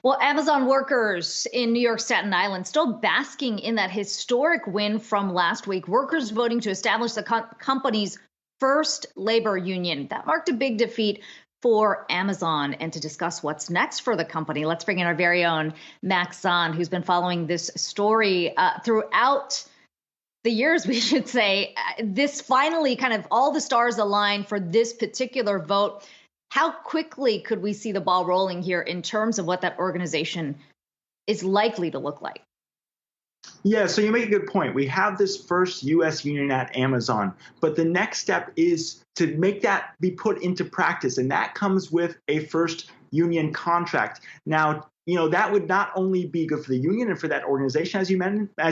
Well, Amazon workers in New York, Staten Island, still basking in that historic win from last week. Workers voting to establish the company's first labor union. That marked a big defeat for Amazon. And to discuss what's next for the company, let's bring in our very own Max Zahn, who's been following this story throughout the years, we should say. This finally kind of all the stars align for this particular vote. How quickly could we see the ball rolling here in terms of what that organization is likely to look like? Yeah, so you make a good point. We have this first U.S. union at Amazon, but the next step is to make that be put into practice, and that comes with a first union contract. Now, that would not only be good for the union and for that organization, as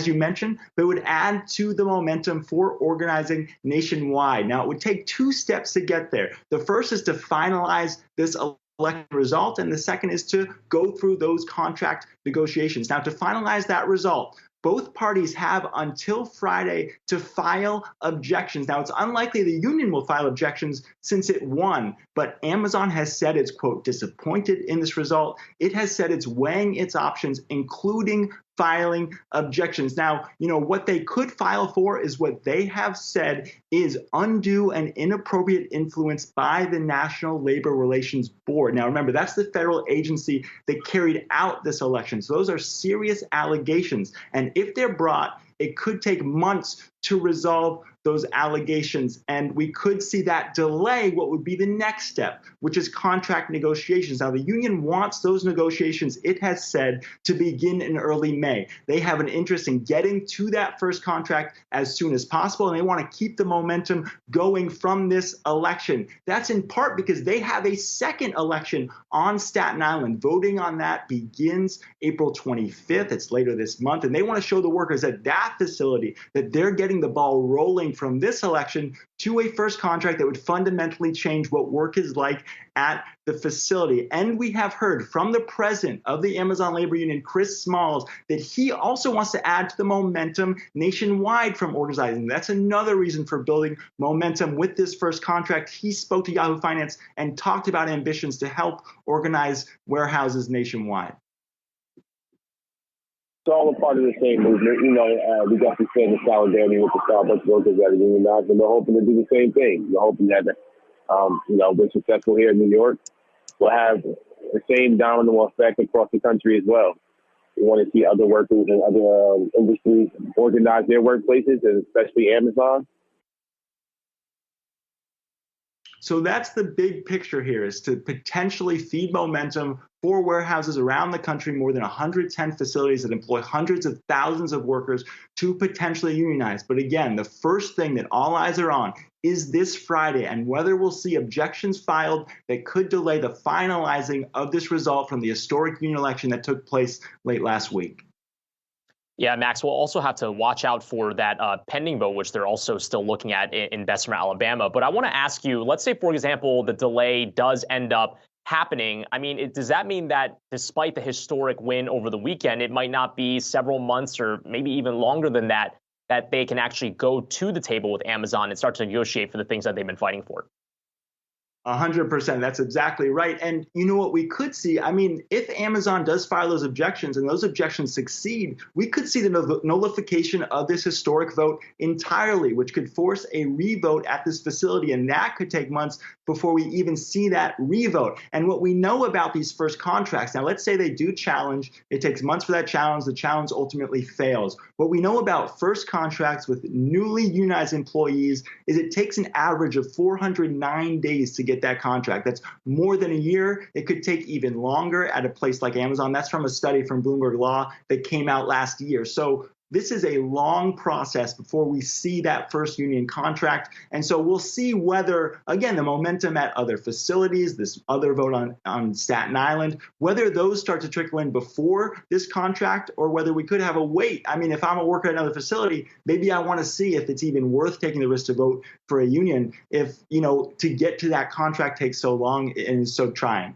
you mentioned, but it would add to the momentum for organizing nationwide. Now, it would take two steps to get there. The first is to finalize this election result, and the second is to go through those contract negotiations. Now, to finalize that result, both parties have until Friday to file objections. Now, it's unlikely the union will file objections since it won, but Amazon has said it's, quote, disappointed in this result. It has said it's weighing its options, including filing objections. Now, what they could file for is what they have said is undue and inappropriate influence by the National Labor Relations Board. Now, remember, that's the federal agency that carried out this election. So those are serious allegations. And if they're brought, it could take months to resolve those allegations, and we could see that delay what would be the next step, which is contract negotiations. Now, the union wants those negotiations, it has said, to begin in early May. They have an interest in getting to that first contract as soon as possible, and they want to keep the momentum going from this election. That's in part because they have a second election on Staten Island. Voting on that begins April 25th. It's later this month, and they want to show the workers at that facility that they're getting the ball rolling from this election to a first contract that would fundamentally change what work is like at the facility. And we have heard from the president of the Amazon Labor Union, Chris Smalls, that he also wants to add to the momentum nationwide from organizing. That's another reason for building momentum with this first contract. He spoke to Yahoo Finance and talked about ambitions to help organize warehouses nationwide. It's all a part of the same movement. We definitely stand in solidarity with the Starbucks workers that are unionized, and we're hoping to do the same thing. We're hoping that, we're successful here in New York. We'll have the same domino effect across the country as well. We want to see other workers and other industries organize their workplaces, and especially Amazon. So that's the big picture here, is to potentially feed momentum for warehouses around the country, more than 110 facilities that employ hundreds of thousands of workers, to potentially unionize. But again, the first thing that all eyes are on is this Friday, and whether we'll see objections filed that could delay the finalizing of this result from the historic union election that took place late last week. Yeah, Max, we'll also have to watch out for that pending vote, which they're also still looking at in Bessemer, Alabama. But I want to ask you, let's say, for example, the delay does end up happening. I mean, does that mean that despite the historic win over the weekend, it might not be several months or maybe even longer than that, that they can actually go to the table with Amazon and start to negotiate for the things that they've been fighting for? 100%. That's exactly right. And you know what we could see? I mean, if Amazon does file those objections and those objections succeed, we could see the nullification of this historic vote entirely, which could force a revote at this facility. And that could take months before we even see that revote. And what we know about these first contracts, now let's say they do challenge, it takes months for that challenge, the challenge ultimately fails. What we know about first contracts with newly unionized employees is it takes an average of 409 days to get that contract. That's more than a year. It could take even longer at a place like Amazon. That's from a study from Bloomberg Law that came out last year. So this is a long process before we see that first union contract. And so we'll see whether, again, the momentum at other facilities, this other vote on Staten Island, whether those start to trickle in before this contract or whether we could have a wait. I mean, if I'm a worker at another facility, maybe I want to see if it's even worth taking the risk to vote for a union if, to get to that contract takes so long and is so trying.